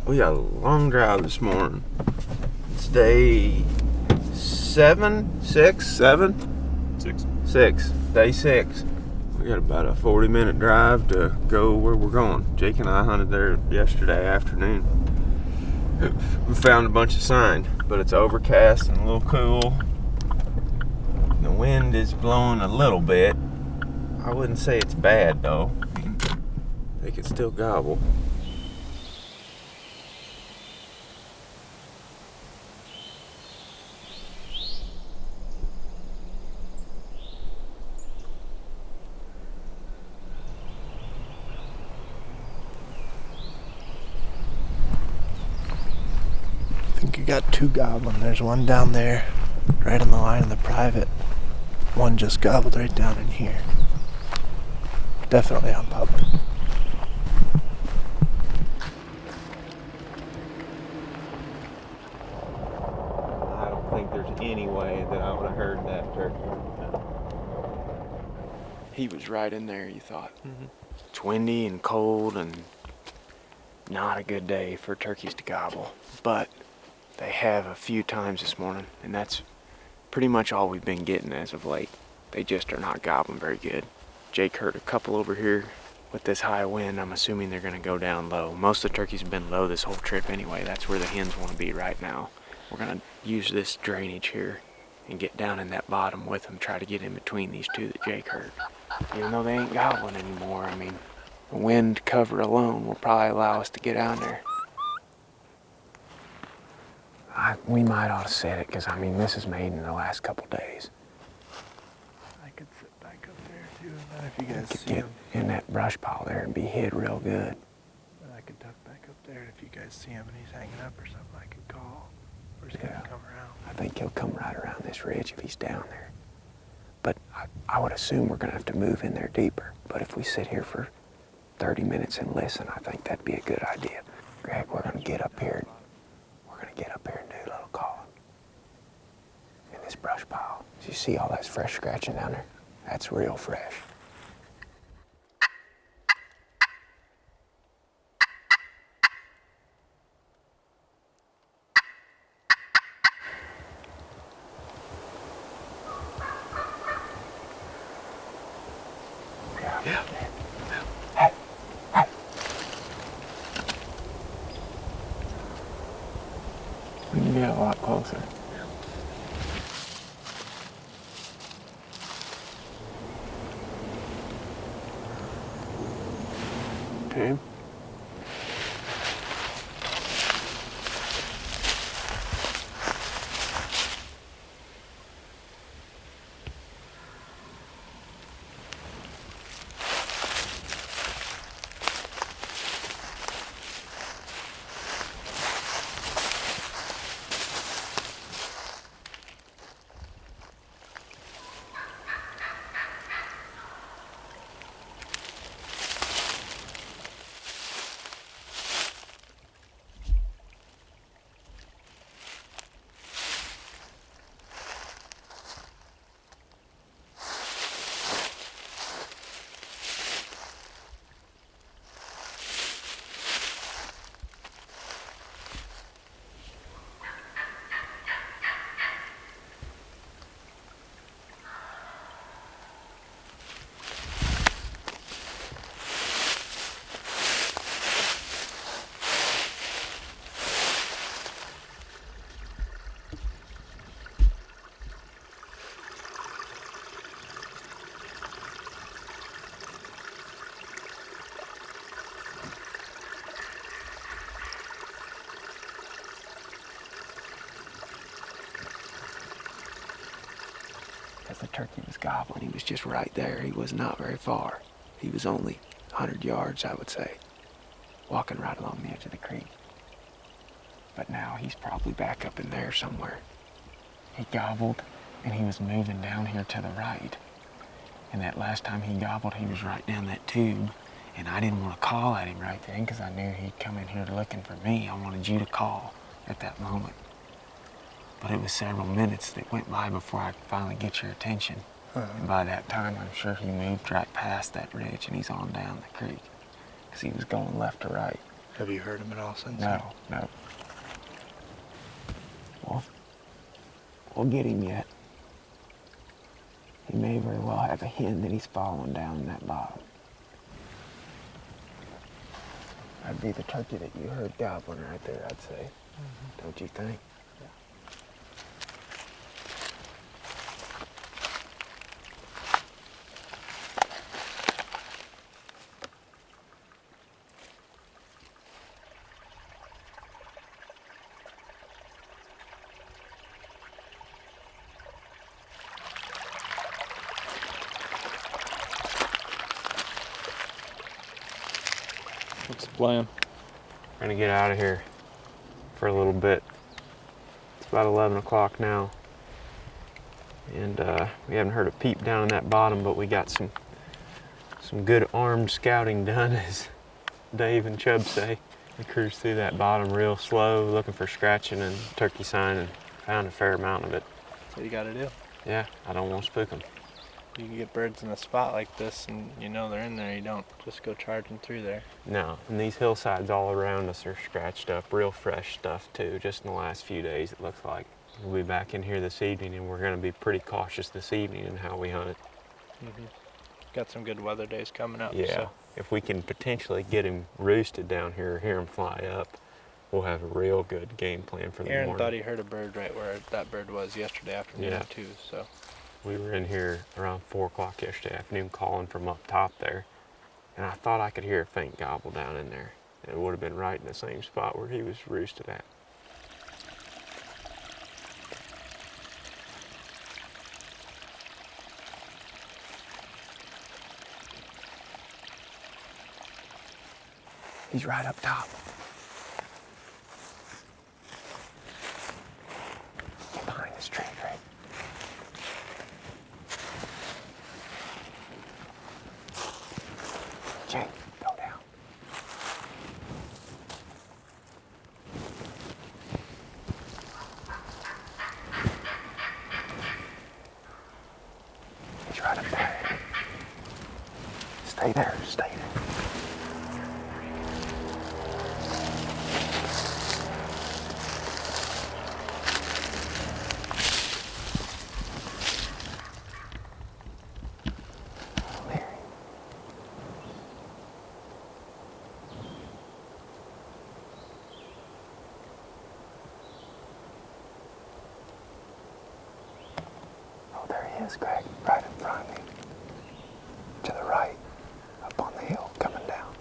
We got a long drive this morning. It's day 7, 6, 7? 6. 6. Day 6. We got about a 40-minute drive to go where we're going. Jake and I hunted there yesterday afternoon. We found a bunch of sign, but it's overcast and a little cool. The wind is blowing a little bit. I wouldn't say it's bad though. They could still gobble. I think you got 2 gobbling. There's one down there, right on the line of the private. One just gobbled right down in here. Definitely on public. I don't think there's any way that I would have heard that turkey. He was right in there, you thought. Mm-hmm. It's windy and cold and not a good day for turkeys to gobble. But they have a few times this morning, and that's pretty much all we've been getting as of late. They just are not gobbling very good. Jake heard a couple over here with this high wind. I'm assuming they're gonna go down low. Most of the turkeys have been low this whole trip anyway. That's where the hens want to be right now. We're gonna use this drainage here and get down in that bottom with them, try to get in between these 2 that Jake heard. Even though they ain't gobbling anymore, I mean, the wind cover alone will probably allow us to get down there. We might ought to set it, because I mean, this is made in the last couple days. I could sit back up there too, and then if you guys Could see get him, in that brush pile there and be hid real good. then I could duck back up there, and if you guys see him and he's hanging up or something, I could call. Or he's gonna come around. I think he'll come right around this ridge if he's down there. But I would assume we're gonna have to move in there deeper. But if we sit here for 30 minutes and listen, I think that'd be a good idea. Greg, we're gonna get up here. We're gonna get up here and do a little calling. In this brush pile. Do you see all that fresh scratching down there? That's real fresh. Yeah. Hey, hey. We can get a lot closer. Okay. As the turkey was gobbling, he was just right there. He was not very far. He was only 100 yards, I would say, walking right along the edge of the creek. But now he's probably back up in there somewhere. He gobbled, and he was moving down here to the right. And that last time he gobbled, he was right down that tube. And I didn't want to call at him right then, because I knew he'd come in here looking for me. I wanted you to call at that moment. But it was several minutes that went by before I could finally get your attention. And by that time, I'm sure he moved right past that ridge and he's on down the creek, because he was going left to right. Have you heard him at all since? No. We'll get him yet. He may very well have a hen that he's following down in that bottom. That'd be the turkey that you heard gobbling right there, I'd say. Mm-hmm. Don't you think? What's the plan? We're gonna get out of here for a little bit. It's about 11 o'clock now. And we haven't heard a peep down in that bottom, but we got some good armed scouting done, as Dave and Chubb say. We cruised through that bottom real slow, looking for scratching and turkey sign, and found a fair amount of it. That's what you gotta do. Yeah, I don't want to spook them. You can get birds in a spot like this and you know they're in there, you don't just go charging through there. No, and these hillsides all around us are scratched up, real fresh stuff too, just in the last few days it looks like. We'll be back in here this evening, and we're going to be pretty cautious this evening in how we hunt it. Mm-hmm. Got some good weather days coming up. Yeah, so. If we can potentially get him roosted down here or hear him fly up, we'll have a real good game plan for the morning. Aaron thought he heard a bird right where that bird was yesterday afternoon too, so. We were in here around 4 o'clock yesterday afternoon calling from up top there, and I thought I could hear a faint gobble down in there. And it would have been right in the same spot where he was roosted at. He's right up top. Get behind this tree, Greg. Jake, go down. He's right up there. Stay there, stay there. Greg, right in front of me. To the right, up on the hill, coming down.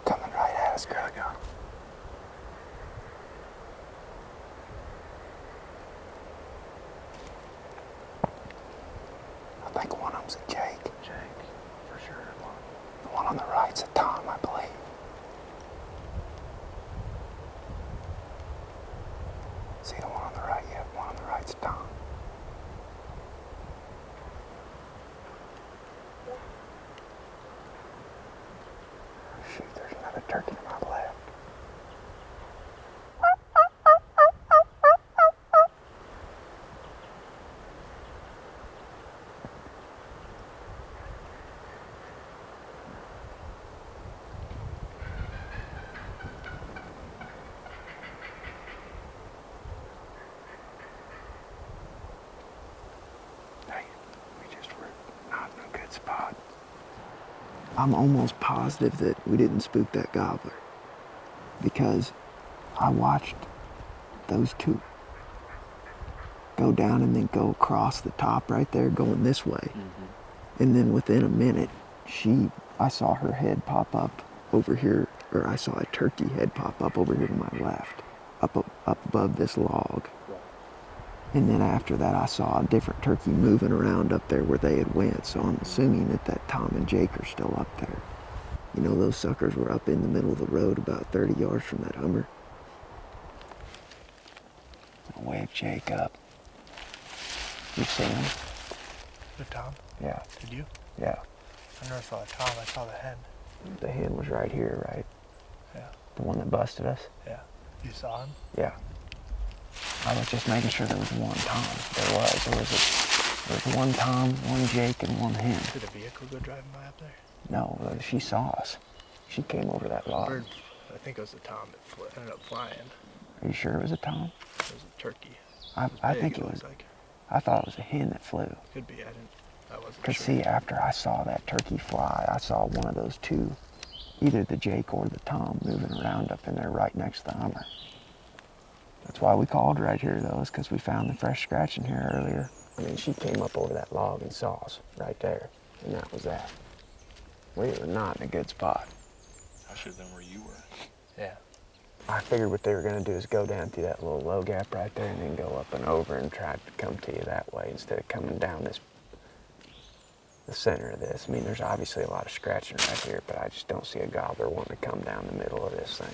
Coming right at us, Greg. I think one of them's a Jake. Jake, for sure. The one on the right's a Tom, I believe. See the one on the right? Yeah, one on the right's Tom. Shoot, there's another turkey to my left. Spot. I'm almost positive that we didn't spook that gobbler, because I watched those two go down and then go across the top right there going this way. Mm-hmm. And then within a minute I saw her head pop up over here, or I saw a turkey head pop up over here to my left, up above this log. And then after that, I saw a different turkey moving around up there where they had went. So I'm assuming that Tom and Jake are still up there. You know, those suckers were up in the middle of the road about 30 yards from that Hummer. I'll wave Jake up. You seen him? The Tom? Yeah. Did you? Yeah. I never saw the Tom, I saw the hen. The hen was right here, right? Yeah. The one that busted us? Yeah. You saw him? Yeah. I was just making sure there was one Tom. There was There's one Tom, one Jake, and one hen. Did a vehicle go driving by up there? No, she saw us. She came over that log. I think it was a Tom that ended up flying. Are you sure it was a Tom? It was a turkey. I think it was. Like. I thought it was a hen that flew. Could be. I wasn't Because sure. see, after I saw that turkey fly, I saw one of those two, either the Jake or the Tom, moving around up in there right next to the Hummer. That's why we called right here, though, is because we found the fresh scratch in here earlier. I mean, she came up over that log and saw us right there, and that was that. We were not in a good spot. I should have been where you were. Yeah. I figured what they were going to do is go down through that little low gap right there and then go up and over and try to come to you that way instead of coming down the center of this. I mean, there's obviously a lot of scratching right here, but I just don't see a gobbler wanting to come down the middle of this thing.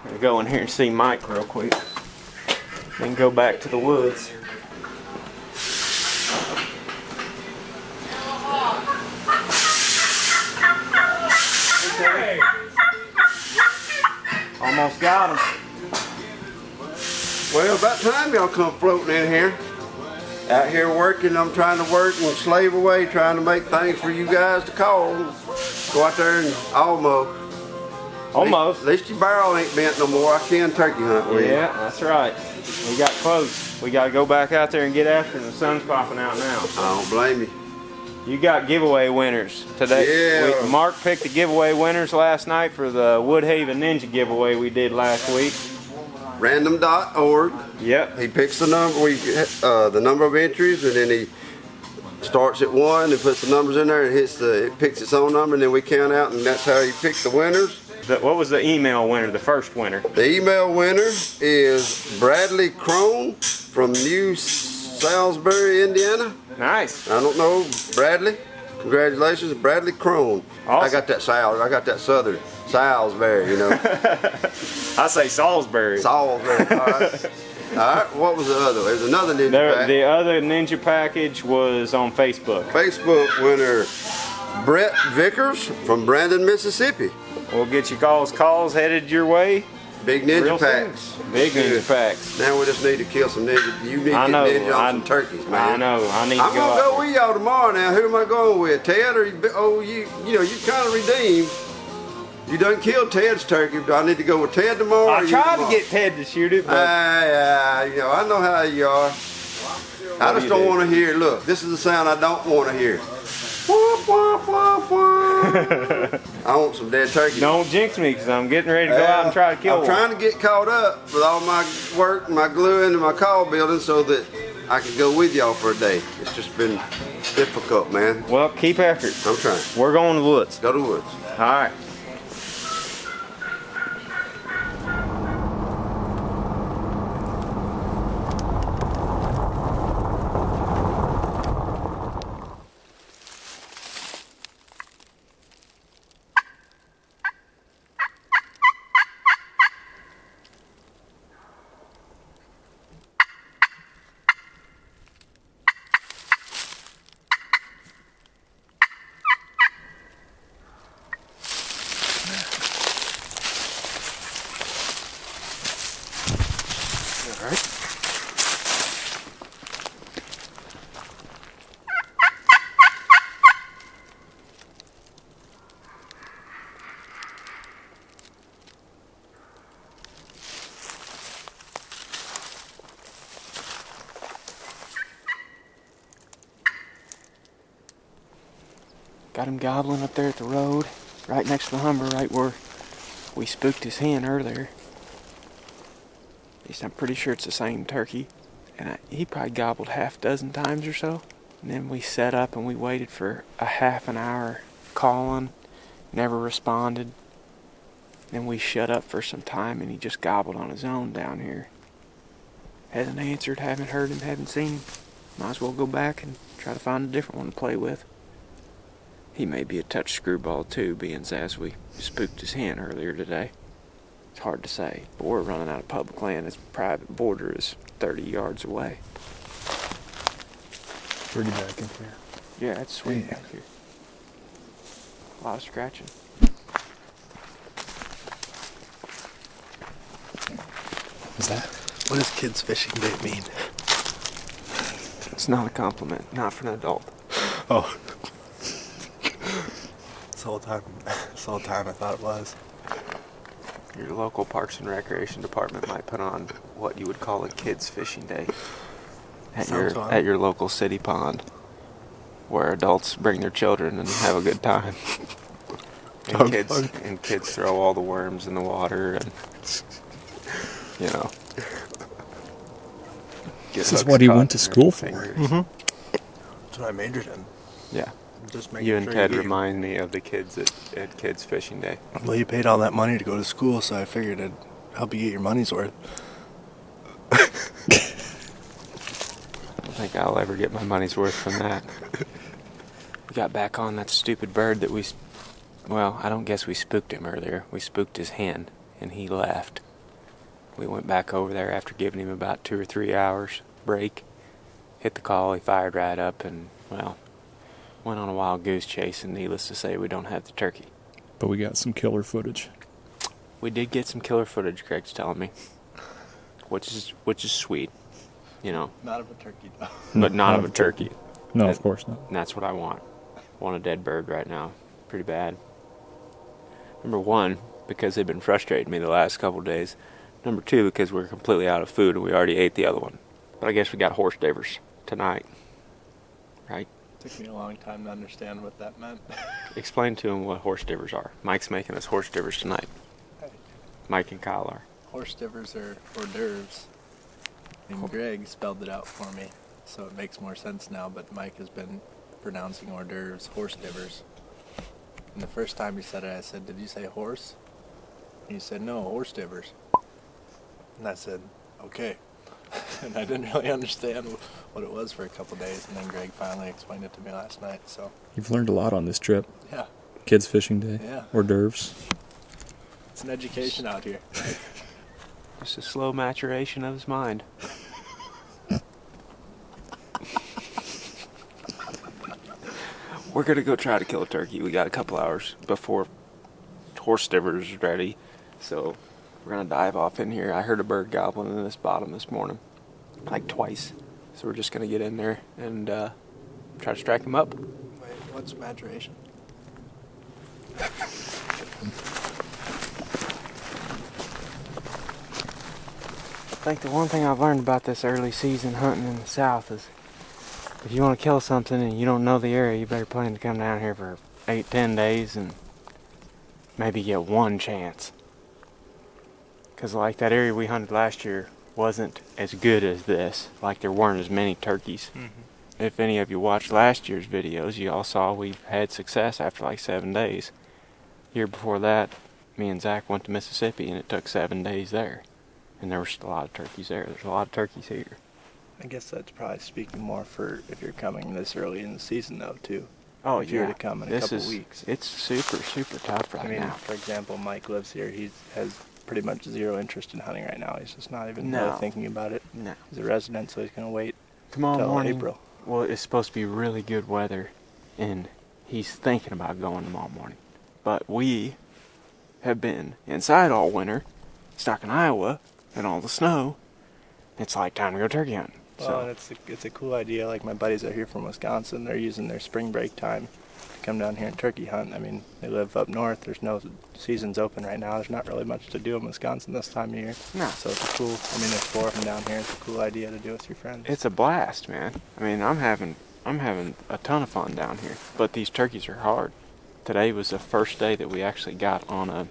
I'm gonna go in here and see Mike real quick. Then go back to the woods. Okay. Almost got him. Well, about time y'all come floating in here. Out here working, I'm trying to work and slave away, trying to make things for you guys to call. Go out there and almost. Almost. At least your barrel ain't bent no more. I can turkey hunt with you. Yeah, that's right. We got close. We got to go back out there and get after them. The sun's popping out now. I don't blame you. You got giveaway winners today. Yeah. Mark picked the giveaway winners last night for the Woodhaven Ninja giveaway we did last week. Random.org. Yep. He picks the number. The number of entries, and then he starts at 1 and puts the numbers in there and it picks its own number, and then we count out, and that's how he picks the winners. What was the email winner, the first winner? The email winner is Bradley Crone from New Salisbury, Indiana. Nice. I don't know, Bradley. Congratulations, Bradley Crone. Awesome. I got that southern Salisbury, you know. I say Salisbury. Salisbury. All right. All right. What was the other? There's another ninja pack. The other ninja package was on Facebook. Facebook winner Brett Vickers from Brandon, Mississippi. We'll get you calls headed your way. Big ninja Real packs. soon. Big ninja packs. Now we just need to kill some ninja. You need to I know. get ninja on some turkeys, man. I know. I need to I'm go gonna out go there. with y'all tomorrow. Now, who am I going with? Ted or you kind of redeemed. You done killed Ted's turkey. Do I need to go with Ted tomorrow? I tried to get Ted to shoot it, but I know how you are. I just don't want to hear. Look, this is the sound I don't want to hear. Wah, wah, wah, wah. I want some dead turkey. don't jinx me because I'm getting ready to go out and try to kill I'm one. trying to get caught up with all my work, my gluing, and my call building so that I can go with y'all for a day. It's just been difficult, man. Well, keep after it. I'm trying. We're going to the woods. Go to the woods. All right. All right. Got him gobbling up there at the road, right next to the Hummer, right where we spooked his hen earlier. At least I'm pretty sure it's the same turkey. And he probably gobbled half a dozen times or so. And then we set up and we waited for a half an hour calling, never responded. Then we shut up for some time and he just gobbled on his own down here. Hasn't answered, haven't heard him, haven't seen him. Might as well go back and try to find a different one to play with. He may be a touch screwball too, being as we spooked his hen earlier today. It's hard to say, but we're running out of public land. His private border is 30 yards away. Pretty back in here. Yeah, it's sweet back here. A lot of scratching. Is that? What does kids fishing day mean? It's not a compliment, not for an adult. Oh. This whole time I thought it was. Your local Parks and Recreation Department might put on what you would call a kids fishing day at your local city pond, where adults bring their children and have a good time. And kids throw all the worms in the water and, you know. This is what he went to school for. Mm-hmm. That's what I majored in. Yeah. Just making You and sure Ted you- remind me of the kids at Kids Fishing Day. Well, you paid all that money to go to school, so I figured I'd help you get your money's worth. I don't think I'll ever get my money's worth from that. We got back on that stupid bird that well, I don't guess we spooked him earlier. We spooked his hen, and he left. We went back over there after giving him about 2 or 3 hours break. Hit the call, he fired right up, and, well, went on a wild goose chase, and needless to say, we don't have the turkey. But we got some killer footage. We did get some killer footage, Craig's telling me, which is sweet, you know. Not of a turkey, though. But not of a turkey. No, of course not. And that's what I want. I want a dead bird right now. Pretty bad. Number one, because they've been frustrating me the last couple of days. Number two, because we're completely out of food and we already ate the other one. But I guess we got horse davers tonight. Right? Took me a long time to understand what that meant. Explain to him what horse divers are. Mike's making us horse divers tonight. Hey. Mike and Kyle are. Horse divers are hors d'oeuvres. And Greg spelled it out for me, so it makes more sense now, but Mike has been pronouncing hors d'oeuvres horse divers. And the first time he said it, I said, "Did you say horse?" And he said, "No, horse divers." And I said, "Okay." And I didn't really understand what it was for a couple days, and then Greg finally explained it to me last night, so. You've learned a lot on this trip. Yeah. Kids fishing day. Yeah. Hors d'oeuvres. It's an education out here. Just a slow maturation of his mind. We're going to go try to kill a turkey. We got a couple hours before horse divers is ready. So we're going to dive off in here. I heard a bird gobbling in this bottom this morning, like twice. So we're just going to get in there and try to strike him up. Wait, what's maturation? I think the one thing I've learned about this early season hunting in the South is if you want to kill something and you don't know the area, you better plan to come down here for 8-10 days and maybe get one chance. Because like that area we hunted last year wasn't as good as this. Like there weren't as many turkeys. Mm-hmm. If any of you watched last year's videos, you all saw we had success after like 7 days. Year before that, me and Zach went to Mississippi and it took 7 days there. And there was a lot of turkeys there. There's a lot of turkeys here. I guess that's probably speaking more for if you're coming this early in the season, though, too. Oh, if yeah. you were to come in a couple weeks. It's super, super tough right now. For example, Mike lives here. He has pretty much zero interest in hunting right now. He's just not even No. really thinking about it. No. He's a resident, so he's going to wait Tomorrow till morning, April. well, it's supposed to be really good weather, and he's thinking about going tomorrow morning. But we have been inside all winter, stuck in Iowa, and all the snow. It's like time to go turkey hunting. Well, and it's a cool idea. Like my buddies are here from Wisconsin. They're using their spring break time to come down here and turkey hunt. I mean, they live up north. There's no seasons open right now. There's not really much to do in Wisconsin this time of year. No. So it's a cool. I mean, there's 4 of them down here. It's a cool idea to do with your friends. It's a blast, man. I mean, I'm having a ton of fun down here. But these turkeys are hard. Today was the first day that we actually got on a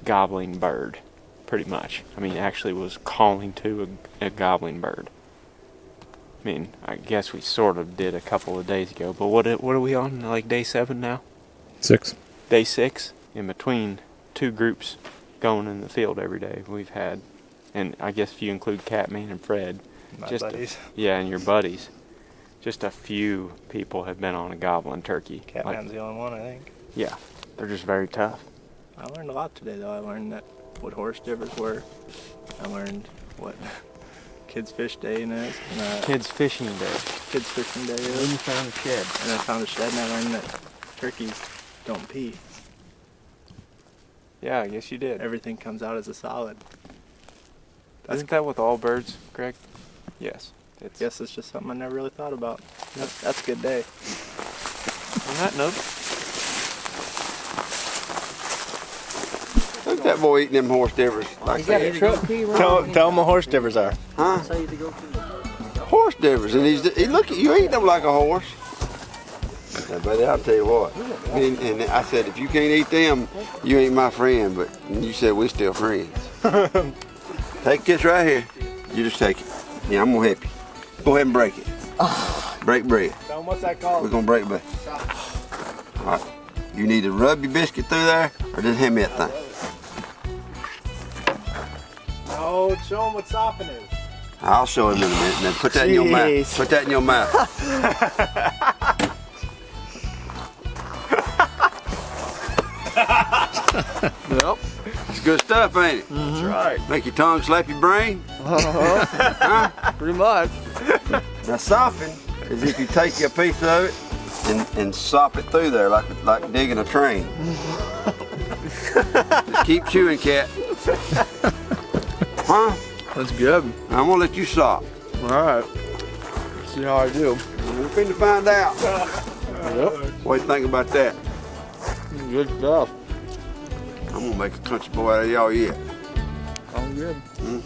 gobbling bird, pretty much. I mean, actually was calling to a gobbling bird. I mean, I guess we sort of did a couple of days ago, but what are we on, like day 7 now? 6. Day 6, in between 2 groups going in the field every day we've had, and I guess if you include Catman and Fred, My buddies. Yeah, and your buddies, just a few people have been on a gobbling turkey. Catman's the only one, I think. Yeah, they're just very tough. I learned a lot today, though. I learned what horse divers were. I learned what Kids Fish Day is. Kids Fishing Day. Kids Fishing Day And is. you found a shed. And I found a shed, and I learned that turkeys don't pee. Yeah, I guess you did. Everything comes out as a solid. Isn't that with all birds, Greg? Yes. It's, Guess it's just something I never really thought about. That's a good day. On that note, Look at that boy eating them horse divers. Like that. Tell him what horse divers are. Huh? Horse divers, and he look at you eating them like a horse. Now, buddy, I'll tell you what. And I said, if you can't eat them, you ain't my friend. But you said we still friends. Take this right here. You just take it. Yeah, I'm gonna help you. Go ahead and break it. Break bread. Tell him what's that called? We're gonna break bread. All right. You need to rub your biscuit through there, or just hand me that thing. No, show him what sopping is. I'll show him in a minute. Now put that in your mouth. Put that in your mouth. yep. It's good stuff, ain't it? That's right. Make your tongue slap your brain. Huh? Pretty much. Now sopping is if you take a piece of it and sop it through there like digging a train. Just keep chewing, cat. Huh? That's good. I'm gonna let you sop. All right. See how I do. We're finna find out. Yep. What do you think about that? Good stuff. I'm gonna make a country boy out of y'all yet. All good. Hmm?